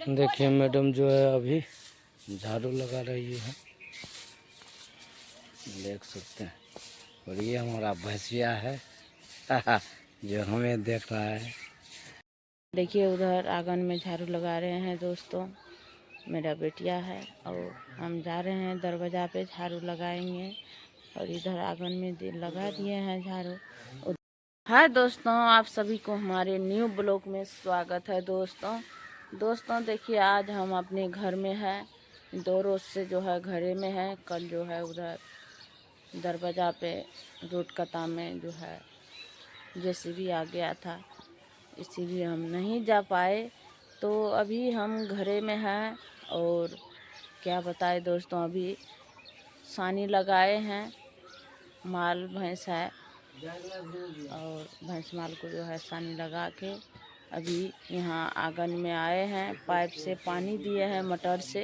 देखिए मैडम जो है अभी झाड़ू लगा रही है, देख सकते हैं। और ये हमारा भैंसिया है जो हमें देख रहा है। देखिए उधर आंगन में झाड़ू लगा रहे हैं दोस्तों, मेरा बेटिया है और हम जा रहे हैं दरवाज़ा पे झाड़ू लगाएंगे। और इधर आंगन में लगा दिए हैं झाड़ू। हाय दोस्तों, आप सभी को हमारे न्यू ब्लॉग में स्वागत है दोस्तों देखिए आज हम अपने घर में हैं। 2 रोज से जो है घरे में है। कल जो है उधर दरवाज़ा पे रोड कता में जो है जेसीबी आ गया था, इसीलिए हम नहीं जा पाए। तो अभी हम घरे में हैं और क्या बताए दोस्तों, अभी सानी लगाए हैं। माल भैंस है और भैंस माल को जो है सानी लगा के अभी यहाँ आंगन में आए हैं। पाइप से पानी दिए हैं मोटर से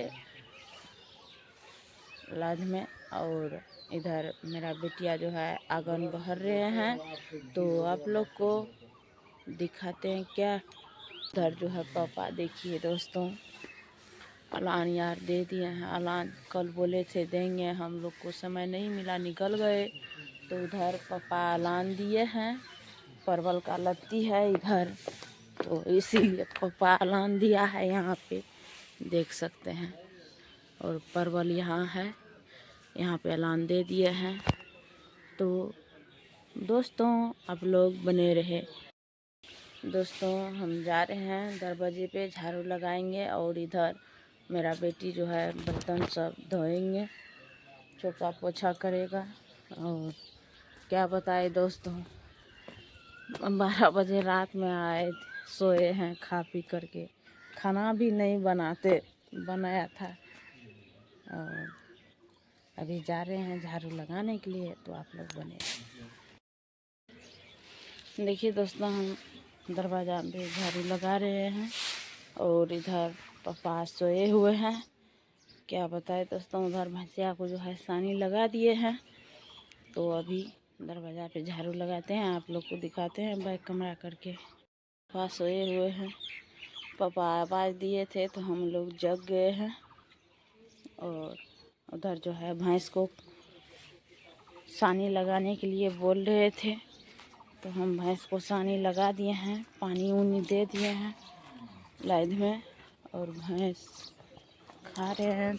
लाद में। और इधर मेरा बेटिया जो है आंगन बहर रहे हैं, तो आप लोग को दिखाते हैं क्या। इधर जो है पापा देखिए दोस्तों अलान यार दे दिए हैं। अलान कल बोले थे देंगे, हम लोग को समय नहीं मिला, निकल गए। तो उधर पापा अलान दिए हैं। परवल का लत्ती है इधर, तो इसीलिए पापा अलान दिया है। यहाँ पे देख सकते हैं और परवल यहाँ है, यहाँ पे अलान दे दिए हैं। तो दोस्तों आप लोग बने रहे। दोस्तों हम जा रहे हैं दरवाजे पे झाड़ू लगाएंगे और इधर मेरा बेटी जो है बर्तन सब धोएंगे, चौका पोछा करेगा। और क्या बताए दोस्तों, 12 बजे रात में आए सोए हैं खा पी करके, खाना भी नहीं बनाया था। और अभी जा रहे हैं झाड़ू लगाने के लिए, तो आप लोग बने। देखिए दोस्तों हम दरवाज़ा पे झाड़ू लगा रहे हैं और इधर पापा सोए हुए हैं। क्या बताए दोस्तों, उधर भैंसिया को जो है सानी लगा दिए हैं। तो अभी दरवाज़ा पे झाड़ू लगाते हैं, आप लोग को दिखाते हैं बैक कमरा करके। पापा सोए हुए हैं, पापा आवाज़ दिए थे तो हम लोग जग गए हैं। और उधर जो है भैंस को सानी लगाने के लिए बोल रहे थे, तो हम भैंस को सानी लगा दिए हैं, पानी उनी दे दिए हैं लाइद में। और भैंस खा रहे हैं,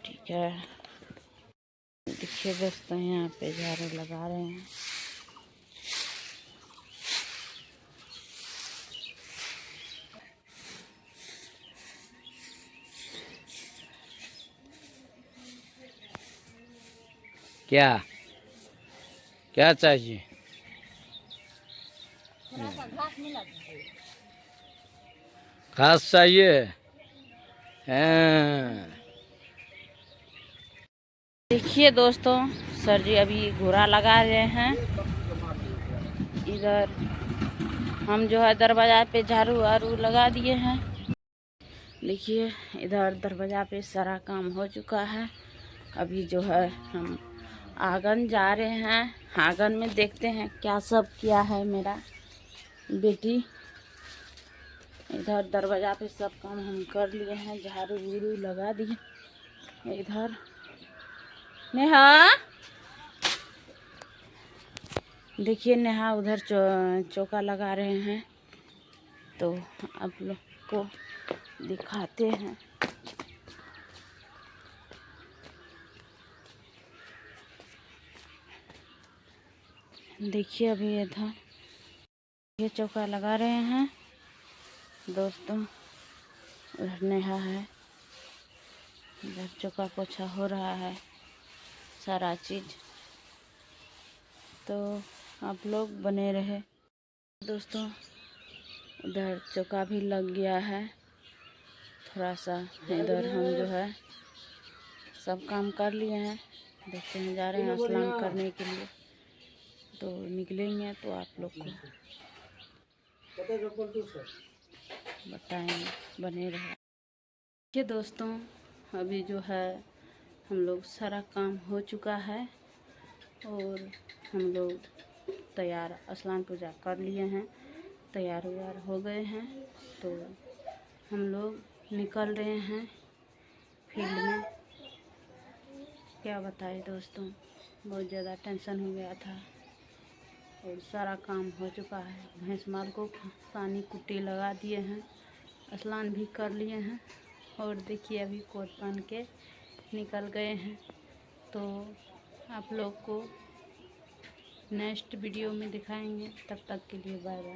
ठीक है। देखिए दोस्तों यहाँ पे झाड़ू लगा रहे हैं। क्या क्या चाहिए? घास चाहिए? हाँ। देखिए दोस्तों सर जी अभी घोड़ा लगा रहे हैं। इधर हम जो है दरवाज़ा पे झाड़ू वाड़ू लगा दिए हैं। देखिए इधर दरवाज़ा पे सारा काम हो चुका है। अभी जो है हम आंगन जा रहे हैं, आंगन में देखते हैं क्या सब किया है मेरा बेटी। इधर दरवाज़ा पे सब काम हम कर लिए हैं, झाड़ू वूड़ू लगा दिए। इधर नेहा देखिए, नेहा उधर चौका लगा रहे हैं, तो आप लोग को दिखाते हैं। देखिए अभी इधर ये चौका लगा रहे हैं दोस्तों। उधर नेहा है, इधर चौका पोछा हो रहा है सारा चीज़। तो आप लोग बने रहे दोस्तों। उधर चौका भी लग गया है थोड़ा सा। इधर हम जो है सब काम कर लिए हैं। देखते हैं, जा रहे हैं स्नान करने के लिए, तो निकलेंगे तो आप लोग को बताएंगे, बने रहे। देखिए दोस्तों अभी जो है हम लोग सारा काम हो चुका है और हम लोग तैयार स्नान पूजा कर लिए हैं। तैयार व्यार हो गए हैं, तो हम लोग निकल रहे हैं फील्ड में। क्या बताएं दोस्तों, बहुत ज़्यादा टेंशन हो गया था और सारा काम हो चुका है। भैंस माल को पानी कुट्टी लगा दिए हैं, स्नान भी कर लिए हैं और देखिए अभी कोट पहन के निकल गए हैं। तो आप लोग को नेक्स्ट वीडियो में दिखाएंगे, तब तक के लिए बाय बाय।